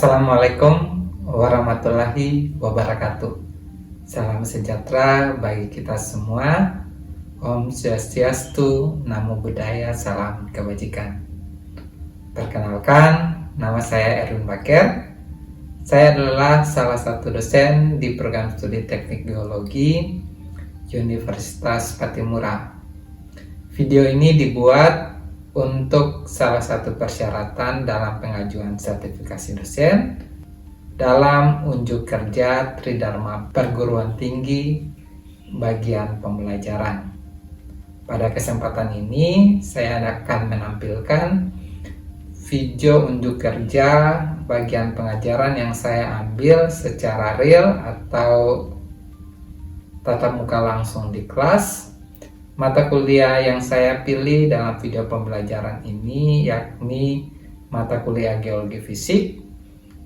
Assalamualaikum warahmatullahi wabarakatuh. Salam sejahtera bagi kita semua. Om Swastiastu, Namo Buddhaya, salam kebajikan. Perkenalkan, nama saya Erwin Baker. Saya adalah salah satu dosen di program studi teknik geologi Universitas Patimura. Video ini dibuat untuk salah satu persyaratan dalam pengajuan sertifikasi dosen dalam unjuk kerja Tridharma Perguruan Tinggi bagian pembelajaran. Pada kesempatan ini saya akan menampilkan video unjuk kerja bagian pengajaran yang saya ambil secara real atau tatap muka langsung di kelas. Mata kuliah yang saya pilih dalam video pembelajaran ini yakni mata kuliah Geologi Fisik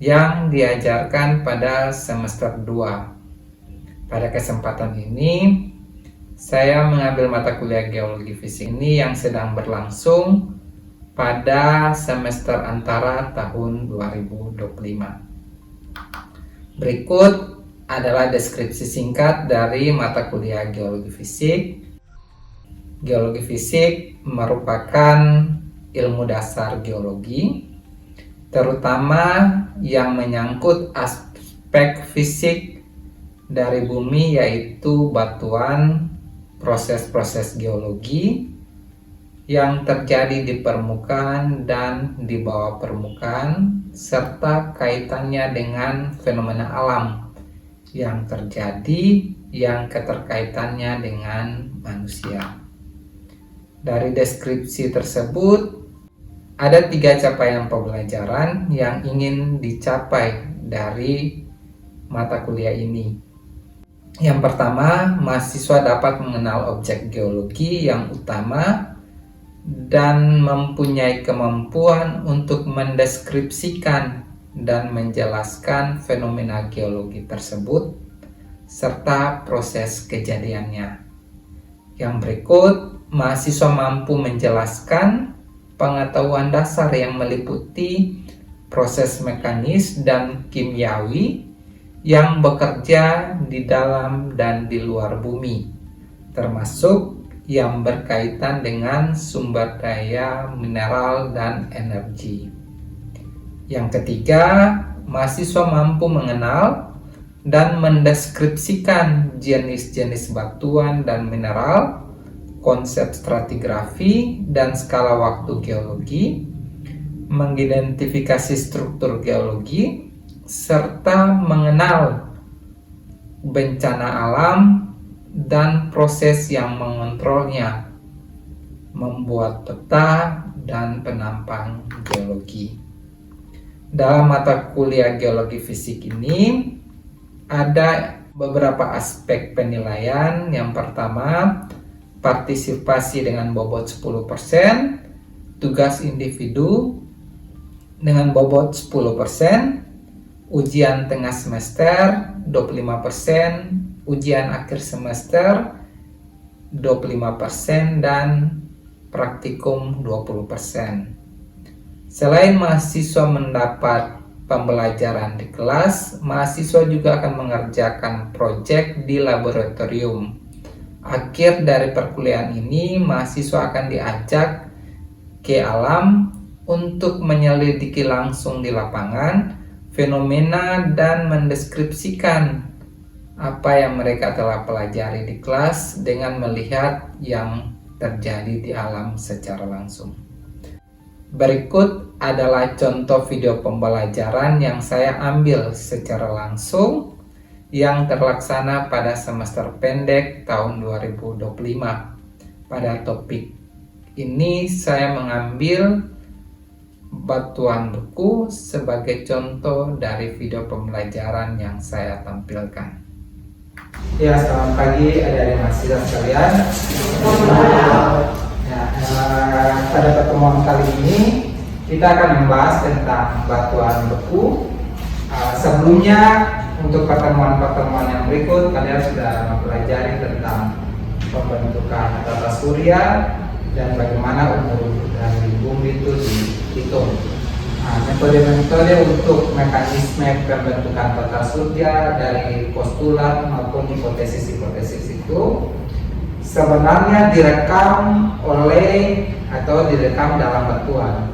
yang diajarkan pada semester 2. Pada kesempatan ini, saya mengambil mata kuliah Geologi Fisik ini yang sedang berlangsung pada semester antara tahun 2025. Berikut adalah deskripsi singkat dari mata kuliah Geologi Fisik. Geologi fisik merupakan ilmu dasar geologi, terutama yang menyangkut aspek fisik dari bumi, yaitu batuan, proses-proses geologi yang terjadi di permukaan dan di bawah permukaan, serta kaitannya dengan fenomena alam yang terjadi yang keterkaitannya dengan manusia. Dari deskripsi tersebut, ada 3 capaian pembelajaran yang ingin dicapai dari mata kuliah ini. Yang pertama, mahasiswa dapat mengenal objek geologi yang utama dan mempunyai kemampuan untuk mendeskripsikan dan menjelaskan fenomena geologi tersebut serta proses kejadiannya. Yang berikut, mahasiswa mampu menjelaskan pengetahuan dasar yang meliputi proses mekanis dan kimiawi yang bekerja di dalam dan di luar bumi, termasuk yang berkaitan dengan sumber daya mineral dan energi. Yang ketiga, mahasiswa mampu mengenal dan mendeskripsikan jenis-jenis batuan dan mineral, konsep stratigrafi dan skala waktu geologi, mengidentifikasi struktur geologi, serta mengenal bencana alam dan proses yang mengontrolnya, membuat peta dan penampang geologi. Dalam mata kuliah Geologi Fisik ini, ada beberapa aspek penilaian. Yang pertama, partisipasi dengan bobot 10%, tugas individu dengan bobot 10%, ujian tengah semester 25%, ujian akhir semester 25%, dan praktikum 20%. Selain mahasiswa mendapat pembelajaran di kelas, mahasiswa juga akan mengerjakan proyek di laboratorium. Akhir dari perkuliahan ini, mahasiswa akan diajak ke alam untuk menyelidiki langsung di lapangan fenomena dan mendeskripsikan apa yang mereka telah pelajari di kelas dengan melihat yang terjadi di alam secara langsung. Berikut adalah contoh video pembelajaran yang saya ambil secara langsung yang terlaksana pada semester pendek tahun 2025. Pada topik ini saya mengambil batuan beku sebagai contoh dari video pembelajaran yang saya tampilkan. Ya, selamat pagi adik-adik mahasiswa sekalian. Pada pertemuan kali ini kita akan membahas tentang batuan beku. Sebelumnya, untuk pertemuan-pertemuan yang berikut, kalian sudah mempelajari tentang pembentukan tata surya dan bagaimana umur dari bumi itu dihitung. Nah, metode-metode untuk mekanisme pembentukan tata surya dari postulat maupun hipotesis-hipotesis itu sebenarnya direkam oleh atau direkam dalam batuan.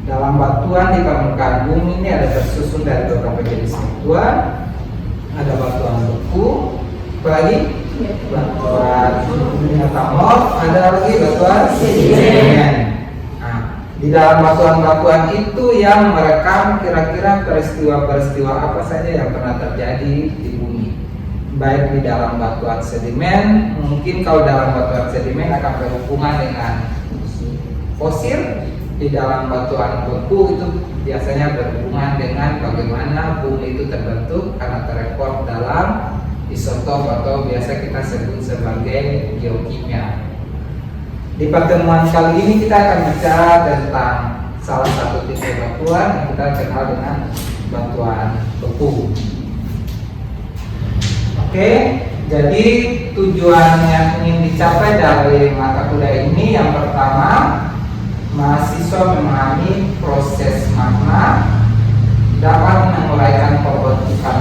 Dalam batuan di permukaan bumi ini ada tersusun dari beberapa jenis batuan. Ada batuan beku, apalagi batuan metamorf, ada lagi batuan sedimen. Nah, di dalam batuan-batuan itu yang merekam kira-kira peristiwa-peristiwa apa saja yang pernah terjadi di bumi. Baik di dalam batuan sedimen, mungkin kalau dalam batuan sedimen akan berhubungan dengan fosil. Di dalam batuan beku itu biasanya berhubungan dengan bagaimana bumi itu terbentuk karena terrekord dalam isotop atau biasa kita sebut sebagai geokimia. Di pertemuan kali ini kita akan bicara tentang salah satu tipe batuan yang kita kenal dengan batuan beku. Oke, jadi tujuan yang ingin dicapai dari mata kuliah ini yang pertama, mahasiswa memahami proses magma, dapat menguraikan pembentukan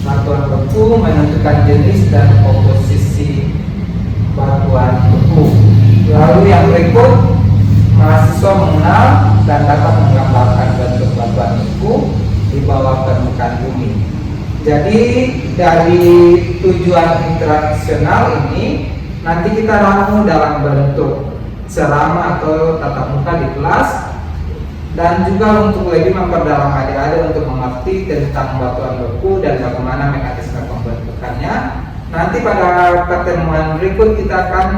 batuan beku, menentukan jenis dan komposisi batuan beku. Lalu yang berikut, mahasiswa mengenal dan dapat menggambarkan bentuk batuan beku di bawah permukaan bumi. Jadi dari tujuan interaksional ini nanti kita ramu dalam bentuk ceramah atau tatap muka di kelas, dan juga untuk lebih memperdalam adik-adik untuk mengerti tentang batuan beku dan bagaimana mekanisme pembentukannya. Nanti pada pertemuan berikut kita akan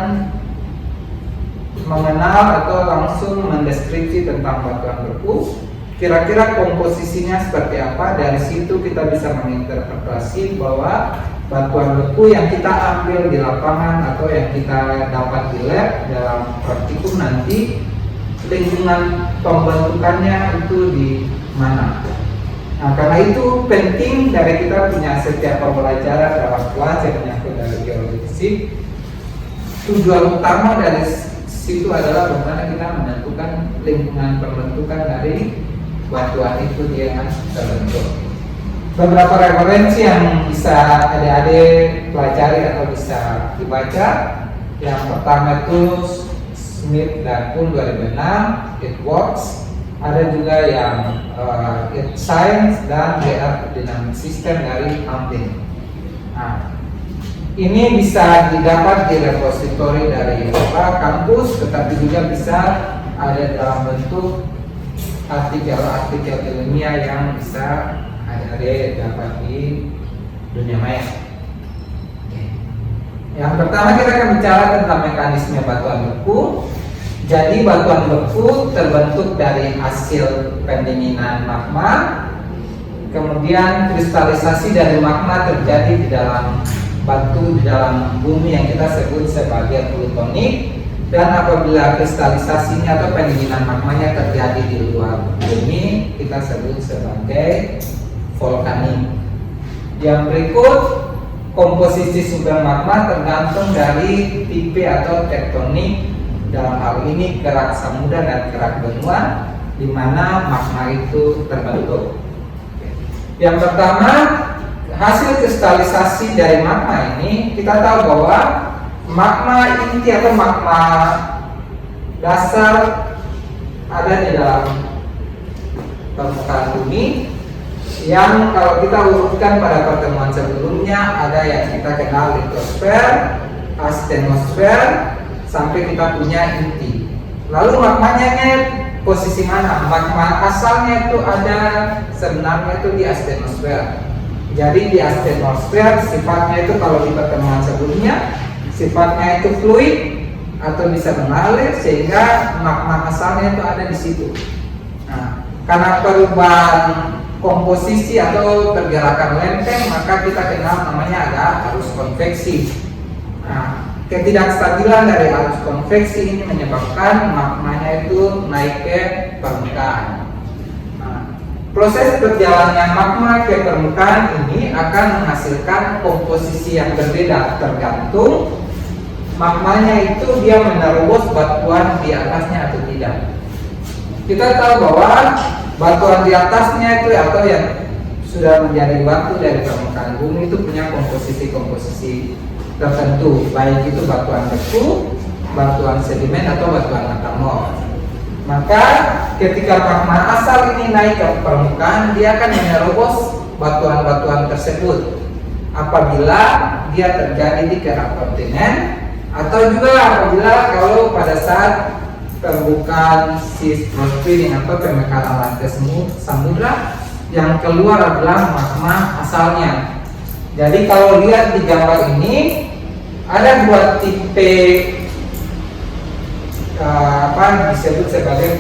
mengenal atau langsung mendeskripsi tentang batuan beku, kira-kira komposisinya seperti apa. Dari situ kita bisa menginterpretasi bahwa batuan beku yang kita ambil di lapangan atau yang kita dapat di lab dalam praktikum nanti lingkungan pembentukannya itu di mana. Nah, karena itu penting dari kita punya setiap pembelajaran dalam kelas yang menyangkut dari geologi fisik. Tujuan utama dari situ adalah bagaimana kita menentukan lingkungan pembentukan dari batuan itu dia terbentuk. Beberapa referensi yang bisa adik-adik pelajari atau bisa dibaca. Yang pertama itu Smith dan Poole 2006, It Works. Ada juga yang It Science dan The Earth Dynamic System dari Hamlin. Nah, ini bisa didapat di repositori dari kampus, tetapi juga bisa ada dalam bentuk artikel-artikel ilmiah yang bisa adik-adik dapat di dunia maya. Yang pertama kita akan bicara tentang mekanisme batuan beku. Jadi batuan beku terbentuk dari hasil pendinginan magma, kemudian kristalisasi dari magma terjadi di dalam batu di dalam bumi yang kita sebut sebagai plutonik, dan apabila kristalisasinya atau pendinginan magmanya terjadi di luar bumi kita sebut sebagai vulkanik. Yang berikut, komposisi sumber magma tergantung dari tipe atau tektonik, dalam hal ini kerak samudra dan kerak benua, di mana magma itu terbentuk. Yang pertama, hasil kristalisasi dari magma ini kita tahu bahwa magma inti atau magma dasar ada di dalam permukaan bumi, yang kalau kita urutkan pada pertemuan sebelumnya ada yang kita kenal litosfer, astenosfer, sampai kita punya inti. Lalu magmanya posisi mana? Magma asalnya itu ada sebenarnya itu di astenosfer. Jadi di astenosfer sifatnya itu kalau di pertemuan sebelumnya sifatnya itu fluid atau bisa mengalir, sehingga magma asalnya itu ada di situ. Nah, karena perubahan komposisi atau pergerakan lempeng, maka kita kenal namanya ada arus konveksi. Nah, ketidakstabilan dari arus konveksi ini menyebabkan magmanya itu naik ke permukaan. Nah, proses perjalannya magma ke permukaan ini akan menghasilkan komposisi yang berbeda tergantung magmanya itu dia menerobos batuan di atasnya atau tidak. kita tahu bahwa batuan di atasnya itu atau yang sudah menjadi batu dari permukaan bumi itu punya komposisi tertentu, baik itu batuan beku, batuan sedimen atau batuan metamorf. Maka ketika magma asal ini naik ke permukaan, dia akan menerobos batuan-batuan tersebut apabila dia terjadi di kerak kontinen, atau juga apabila kalau pada saat pembukaan sea spring atau pemekaran lantai samudra yang keluar adalah magma asalnya. Jadi kalau lihat di gambar ini ada dua tipe disebut sebagai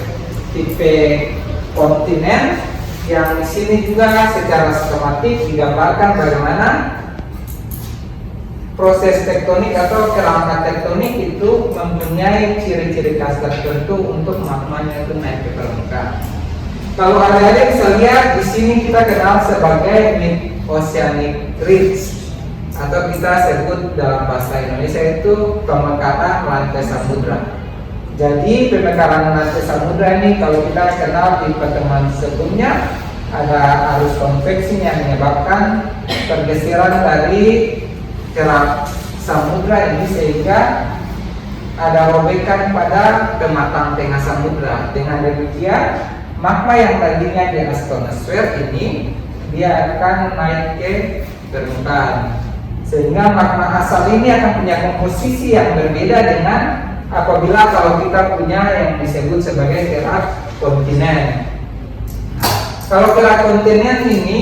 tipe kontinen, yang di sini juga secara skematik digambarkan bagaimana proses tektonik atau kerangka tektonik itu mempunyai ciri-ciri khas tertentu untuk magmanya itu naik ke permukaan. Kalau adik-adik bisa lihat di sini kita kenal sebagai mid oceanic ridge, atau kita sebut dalam bahasa Indonesia itu pemekaran lantai samudra. Jadi pemekaran lantai samudra ini kalau kita kenal di pertemuan sebelumnya, ada arus konveksi yang menyebabkan pergeseran dari kerak samudra ini sehingga ada robekan pada pematang tengah samudra. Dengan demikian magma yang tadinya di astronosfer ini dia akan naik ke permukaan, sehingga magma asal ini akan punya komposisi yang berbeda dengan apabila kalau kita punya yang disebut sebagai kerak kontinen. Kalau kerak kontinen ini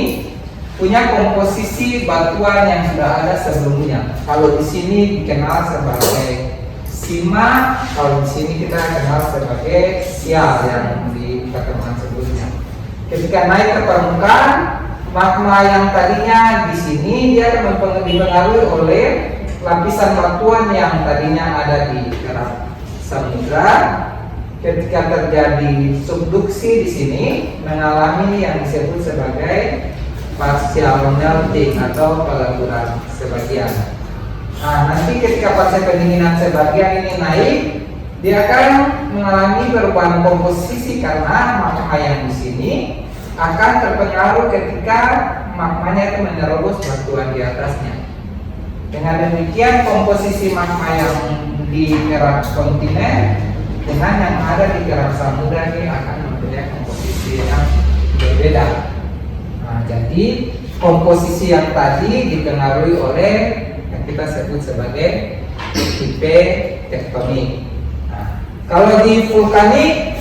punya komposisi batuan yang sudah ada sebelumnya. Kalau di sini dikenal sebagai sima, kalau di sini kita kenal sebagai sial yang di pertemuan sebelumnya. Ketika naik ke permukaan, magma yang tadinya di sini dia akan dipengaruhi oleh lapisan batuan yang tadinya ada di kerak samudra. Ketika terjadi subduksi di sini mengalami yang disebut sebagai partial melting atau peleburan sebagian. Nah, nanti ketika fase pendinginan sebagian ini naik, dia akan mengalami perubahan komposisi karena magma yang di sini akan terpengaruh ketika magmanya itu menerobos batuan di atasnya. Dengan demikian komposisi magma yang di kerak kontinen dengan yang ada di kerak samudra ini akan mempunyai komposisi yang berbeda. Nah, jadi komposisi yang tadi dipengaruhi oleh yang kita sebut sebagai tipe tektonik. Nah, kalau di vulkanik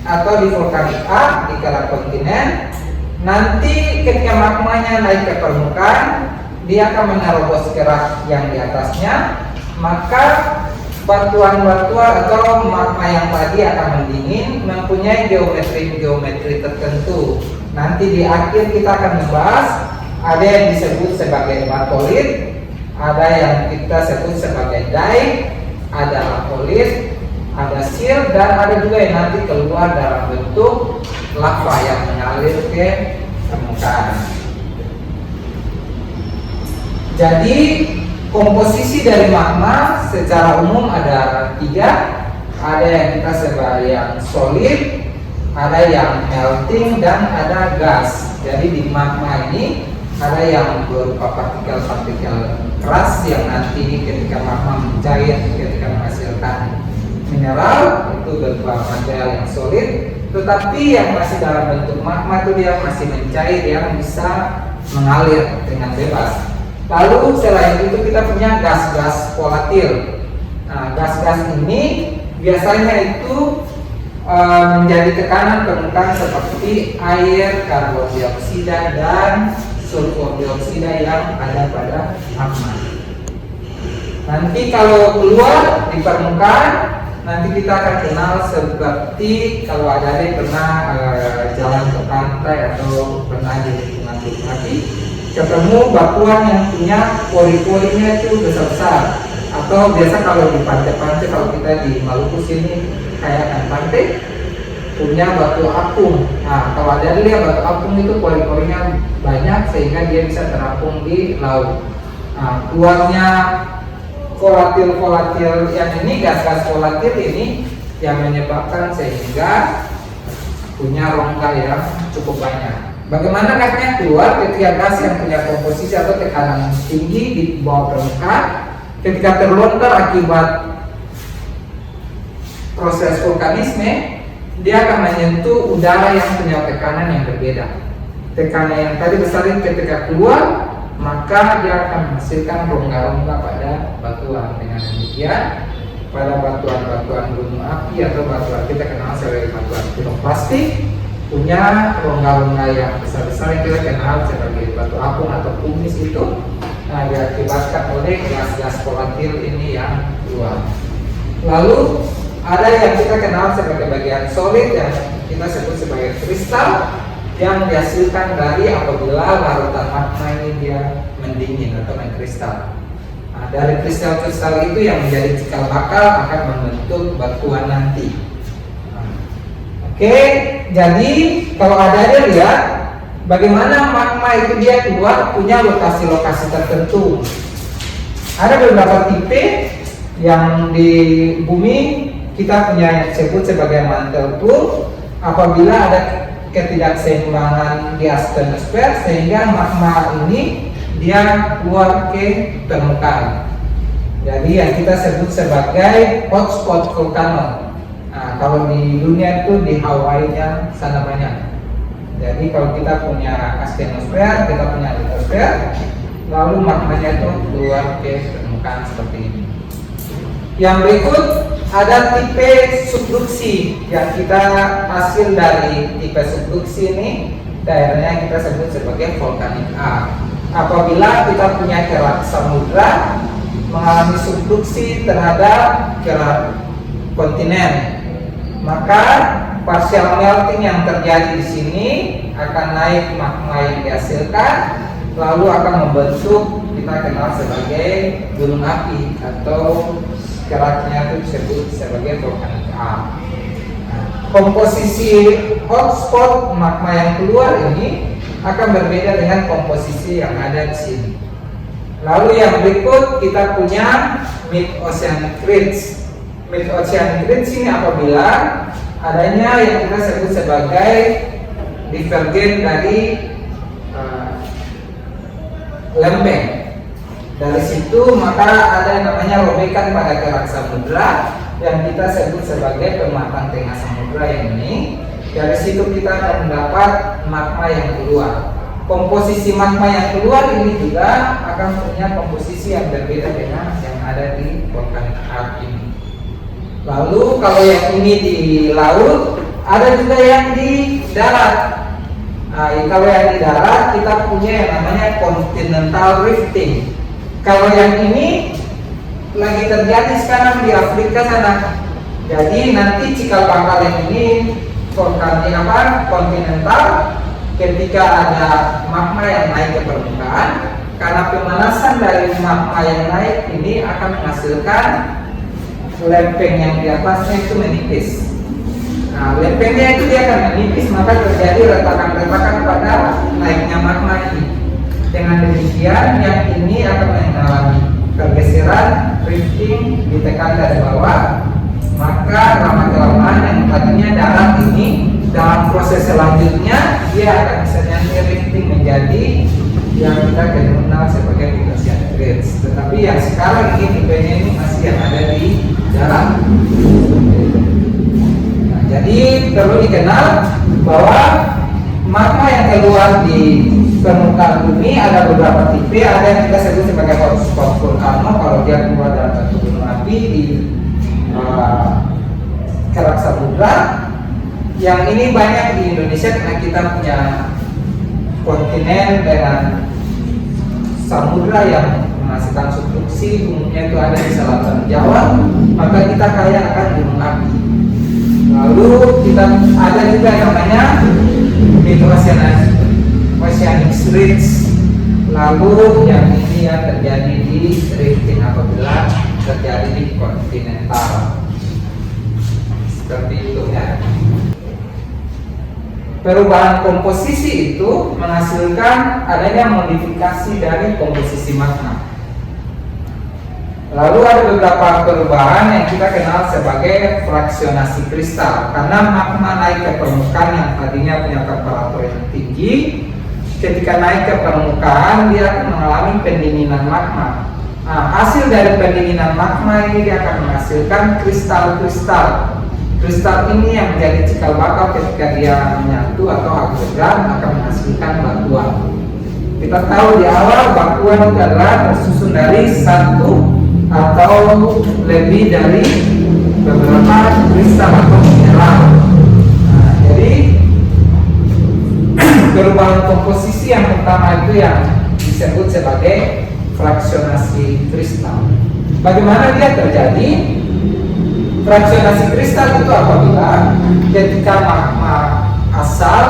atau di vulkanik A di kerak kontinen, nanti ketika magmanya naik ke permukaan, dia akan menerobos kerak yang di atasnya, maka batuan-batuan atau magma yang tadi akan mendingin mempunyai geometri tertentu. Nanti di akhir kita akan membahas ada yang disebut sebagai batolit, ada yang kita sebut sebagai dike, ada apolit, ada seal, dan ada juga yang nanti keluar dalam bentuk lava yang mengalir ke permukaan. Jadi komposisi dari magma secara umum ada tiga. Ada yang kita sebut yang solid, ada yang melting, dan ada gas. Jadi di magma ini ada yang berupa partikel-partikel keras yang nanti ketika magma mencair, ketika menghasilkan mineral itu berupa material yang solid. Tetapi yang masih dalam bentuk magma itu dia masih mencair yang bisa mengalir dengan bebas. Lalu selain itu kita punya gas-gas volatil. Nah, gas-gas ini biasanya itu menjadi tekanan permukaan seperti air, karbon dioksida, dan sulfur dioksida yang ada pada magma. Nanti kalau keluar di permukaan, nanti kita akan kenal seperti kalau ada yang pernah jalan ke pantai atau pernah di lingkungan api, ketemu batuan yang punya pori-porinya itu besar-besar. Atau biasa kalau di pantai-pantai, kalau kita di Maluku sini kayak kan pantai punya batu apung. Nah, kalau ada lihat batu apung itu pori-porinya banyak sehingga dia bisa terapung di laut. Nah, keluarnya volatil yang ini, gas-gas volatil ini yang menyebabkan sehingga punya rongga yang cukup banyak. Bagaimana gasnya keluar ketika gas yang punya komposisi atau tekanan tinggi di bawah permukaan ketika terlontar akibat proses vulkanisme, dia akan menyentuh udara yang punya tekanan yang berbeda. Tekanan yang tadi besar ketika keluar, maka dia akan menghasilkan rongga-rongga pada batuan. Dengan demikian, pada batuan-batuan gunung api atau batuan kita kenal sebagai batuan piroklastik punya rongga-rongga yang besar-besar yang kita kenal sebagai batu apung atau kumis itu, diakibatkan oleh gas-gas volatil ini yang keluar. Lalu ada yang kita kenal sebagai bagian solid yang kita sebut sebagai kristal yang dihasilkan dari apabila larutan magma ini dia mendingin atau mengkristal. Dari kristal-kristal itu yang menjadi cikal bakal akan membentuk batuan nanti. Oke, jadi kalau adanya lihat bagaimana magma itu dia keluar punya lokasi-lokasi tertentu. Ada beberapa tipe yang di bumi kita punya yang disebut sebagai mantle pool apabila ada ketidakseimbangan di asthenosfer sehingga magma ini dia keluar ke permukaan. Jadi yang kita sebut sebagai hotspot volcano. Kalau di dunia itu di Hawaii-nya sana banyak. Jadi kalau kita punya asthenosfer, kita punya litosfer, lalu magmanya itu keluar ke permukaan seperti ini. Yang berikut ada tipe subduksi yang kita hasil dari tipe subduksi ini daerahnya kita sebut sebagai volcanic arc. Apabila kita punya kerak samudra mengalami subduksi terhadap kerak kontinen, maka partial melting yang terjadi di sini akan naik magma yang dihasilkan, lalu akan membentuk kita kenal sebagai gunung api atau keraknya itu disebut sebagai volcanic arc. Komposisi hotspot magma yang keluar ini akan berbeda dengan komposisi yang ada di sini. Lalu yang berikut kita punya mid oceanic ridge. Mid oceanic ridge ini apabila adanya yang kita sebut sebagai divergen dari lempeng. Dari situ maka ada yang namanya robekan pada kerak samudra yang kita sebut sebagai pematang tengah samudra yang ini. Dari situ kita akan mendapat magma yang keluar. Komposisi magma yang keluar ini juga akan punya komposisi yang berbeda dengan yang ada di volcanic arc ini. Lalu kalau yang ini di laut, ada juga yang di darat. Kalau yang di darat kita punya yang namanya continental rifting. Kalau yang ini lagi terjadi sekarang di Afrika sana. Jadi nanti cikal bakal yang ini kontinental ketika ada magma yang naik ke permukaan, karena pemanasan dari magma yang naik ini akan menghasilkan lempeng yang di atasnya itu menipis. Lempengnya itu dia akan menipis, maka terjadi retakan-retakan pada naiknya magma ini. Dengan demikian yang ini akan mengalami pergeseran, rifting, ditekan dari bawah, maka lama-kelamaan yang tadinya darat ini dalam proses selanjutnya dia akan bisa nanti rifting menjadi yang kita kenal sebagai oceanic ridge. Tetapi yang sekarang ini tipenya ini masih yang ada di darat. Jadi perlu dikenal bahwa magma yang keluar di permukaan bumi ada beberapa tipe. Ada yang kita sebut sebagai hotspot volcano kalau dia keluar dalam bentuk gunung api di kerak samudra. Yang ini banyak di Indonesia karena kita punya kontinen dengan samudra yang menghasilkan subduksi, umumnya itu ada di selatan Jawa, maka kita kaya akan gunung api. Lalu kita ada juga yang namanya oceanic ridge. Lalu yang ini yang terjadi di rifting apabila terjadi di kontinental. Seperti itu ya. Perubahan komposisi itu menghasilkan adanya modifikasi dari komposisi magma. Lalu ada beberapa perubahan yang kita kenal sebagai fraksionasi kristal. Karena magma naik ke permukaan yang tadinya punya temperatur yang tinggi, ketika naik ke permukaan dia akan mengalami pendinginan magma. Nah, hasil dari pendinginan magma ini dia akan menghasilkan kristal-kristal. Kristal ini yang menjadi cikal bakal ketika dia menyatu atau agregat akan menghasilkan batuan. Kita tahu di awal batuan itu adalah tersusun dari satu atau lebih dari beberapa kristal atau mineral. Nah, jadi perubahan komposisi yang pertama itu yang disebut sebagai fraksionasi kristal. Bagaimana dia terjadi? Fraksionasi kristal itu apabila ketika magma asal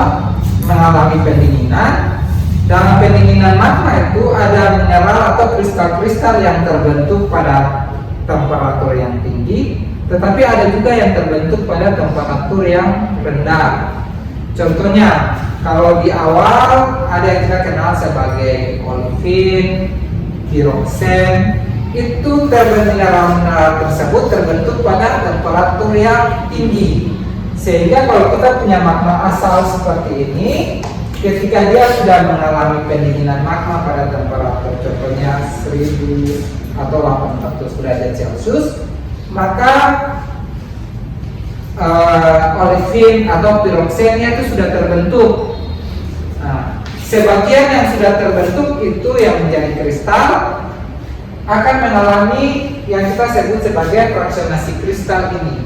mengalami pendinginan, dalam pendinginan magma itu ada mineral atau kristal-kristal yang terbentuk pada temperatur yang tinggi, tetapi ada juga yang terbentuk pada temperatur yang rendah. Contohnya, kalau di awal ada yang kita kenal sebagai olivin, piroksen, itu mineral-mineral tersebut terbentuk pada temperatur yang tinggi. Sehingga kalau kita punya magma asal seperti ini, ketika dia sudah mengalami pendinginan magma pada temperatur contohnya 1000 atau 800 derajat Celcius, maka olivin atau piroksennya itu sudah terbentuk. Nah, sebagian yang sudah terbentuk itu yang menjadi kristal akan mengalami yang kita sebut sebagai fraksionasi kristal ini.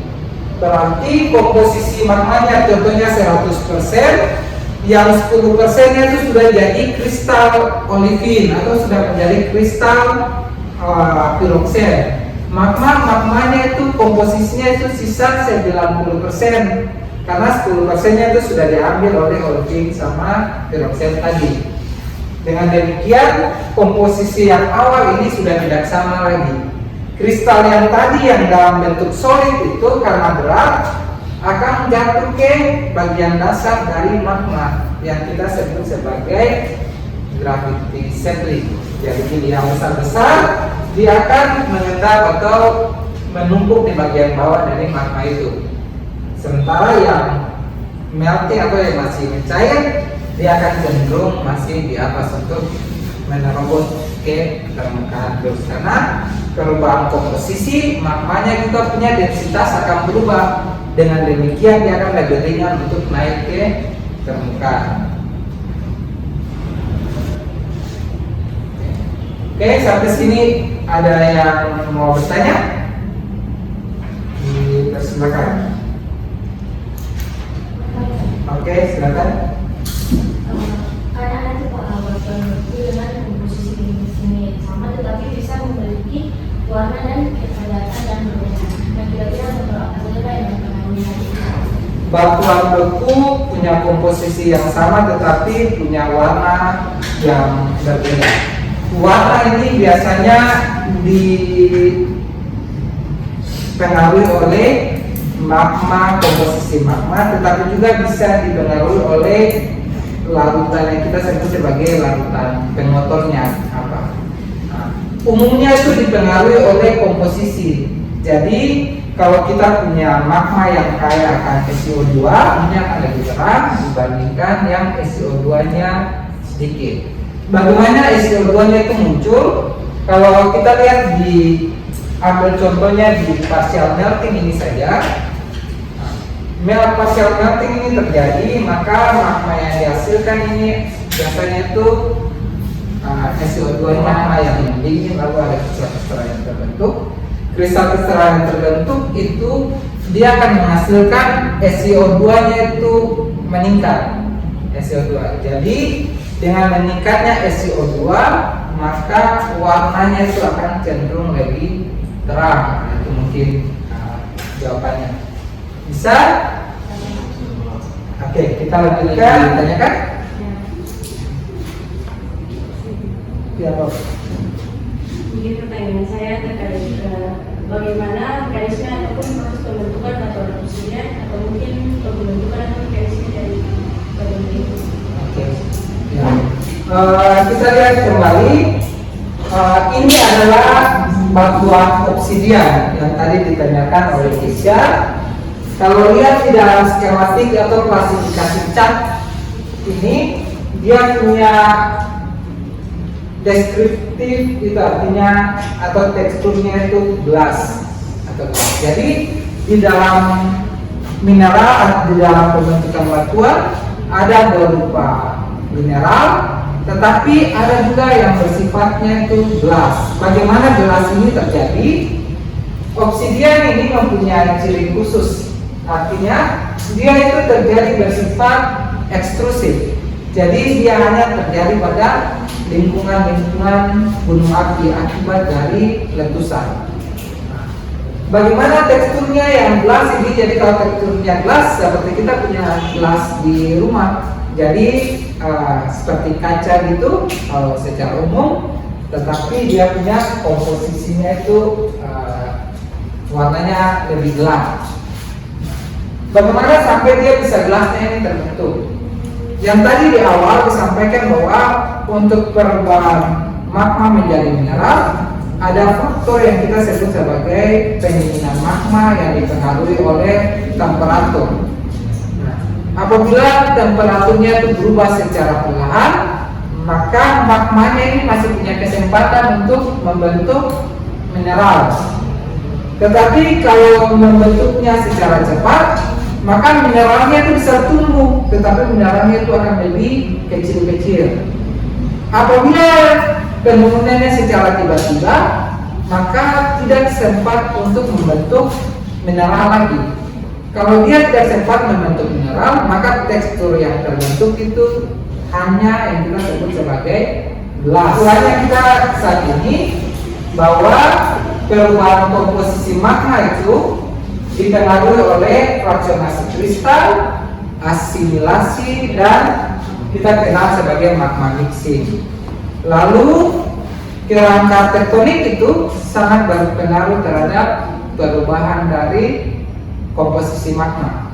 Berarti komposisi magmanya contohnya 100%, yang 10%-nya itu sudah jadi kristal olivin atau sudah menjadi kristal piroksen. Magmanya itu komposisinya itu sisa 90%, karena 10%-nya itu sudah diambil oleh olivin sama piroksen tadi. Dengan demikian komposisi yang awal ini sudah tidak sama lagi. Kristal yang tadi yang dalam bentuk solid itu karena berat akan jatuh ke bagian dasar dari magma yang kita sebut sebagai gravity settling. Jadi yang besar-besar dia akan mengendap atau menumpuk di bagian bawah dari magma itu. Sementara yang melting atau yang masih mencair dia akan cenderung masih di atas untuk menerobos ke permukaan terus, karena perubahan komposisi magmanya juga punya densitas akan berubah. Dengan demikian dia akan lebih ringan untuk naik ke permukaan. Oke, sampai sini ada yang mau bertanya? Silakan. Oke, silakan. Karena nanti batuan dengan komposisi ini sama, tetapi bisa memiliki warna dan kepadatan yang berbeda. Nah, kira-kira apa saja yang mempengaruhi hal itu? Batuan beku punya komposisi yang sama, tetapi punya warna yang berbeda. Warna ini biasanya dipengaruhi oleh magma, komposisi magma, tetapi juga bisa dipengaruhi oleh larutan yang kita sebut sebagai larutan pengotornya apa. Nah, umumnya itu dipengaruhi oleh komposisi. Jadi kalau kita punya magma yang kaya akan SiO2, umumnya akan lebih terang dibandingkan yang SiO2-nya sedikit. Bagaimana SiO2-nya itu muncul? Kalau kita lihat ambil contohnya di partial melting ini saja. Partial melting ini terjadi, maka magma yang dihasilkan ini biasanya itu SiO2-nya yang mendingin, lalu ada kristal-kristal yang terbentuk. Kristal-kristal yang terbentuk itu dia akan menghasilkan SiO2-nya itu meningkat. SiO2. Jadi dengan meningkatnya SiO2, maka warnanya itu akan cenderung lebih terang. Itu mungkin jawabannya. Bisa? Oke, kita lanjutkan. Tanyakan? Ya, Pak. Mungkin pertanyaan saya terkait bagaimana mekanisme ataupun proses pembentukan atau reduksinya, atau mungkin pembentukan atau mekanisme dari bagian itu. Oke. Ya. Kita lihat kembali. Ini adalah batuan obsidian yang tadi ditanyakan oleh Kisha. Kalau lihat di dalam skematik atau klasifikasi cat ini, dia punya deskriptif, itu artinya atau teksturnya itu glass atau glass. Jadi di dalam mineral, di dalam pembentukan batuan ada berupa mineral, tetapi ada juga yang bersifatnya itu glass. Bagaimana glass ini terjadi? Obsidian ini mempunyai ciri khusus. Artinya dia itu terjadi bersifat ekstrusif. Jadi dia hanya terjadi pada lingkungan-lingkungan gunung api akibat dari letusan. Bagaimana teksturnya yang glass ini? Jadi kalau teksturnya glass seperti kita punya glass di rumah. Jadi seperti kaca gitu kalau secara umum, tetapi dia punya komposisinya itu warnanya lebih gelap. Bagaimana sampai dia bisa gelasnya ini terbentuk? Yang tadi di awal disampaikan bahwa untuk perubahan magma menjadi mineral ada faktor yang kita sebut sebagai pendinginan magma yang dipengaruhi oleh temperatur. Nah, apabila temperaturnya itu berubah secara perlahan, maka magmanya ini masih punya kesempatan untuk membentuk mineral. Tetapi kalau membentuknya secara cepat, maka mineralnya itu bisa tumbuh, tetapi mineralnya itu akan lebih kecil-kecil. Apabila penurunannya secara tiba-tiba, maka tidak sempat untuk membentuk mineral lagi. Kalau dia tidak sempat membentuk mineral, maka tekstur yang terbentuk itu hanya yang kita sebut sebagai glass. Kesimpulannya kita saat ini bahwa perubahan komposisi magma itu dipengaruhi oleh fraksionasi kristal, asimilasi, dan kita kenal sebagai magma mixing. Lalu kerangka tektonik itu sangat berpengaruh terhadap perubahan dari komposisi magma.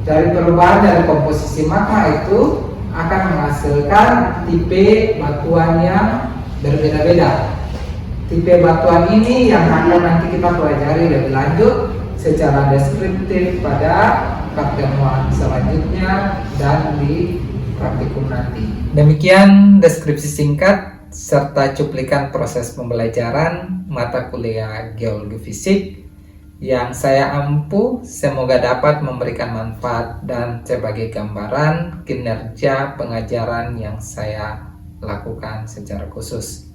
Dari perubahan dari komposisi magma itu akan menghasilkan tipe batuan yang berbeda-beda. Tipe batuan ini yang akan nanti kita pelajari lebih lanjut secara deskriptif pada pertemuan selanjutnya dan di praktikum nanti. Demikian deskripsi singkat serta cuplikan proses pembelajaran mata kuliah Geologi Fisik yang saya ampu semoga dapat memberikan manfaat dan sebagai gambaran kinerja pengajaran yang saya lakukan secara khusus.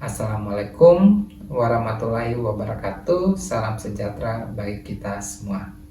Assalamualaikum warahmatullahi wabarakatuh. Salam sejahtera bagi kita semua.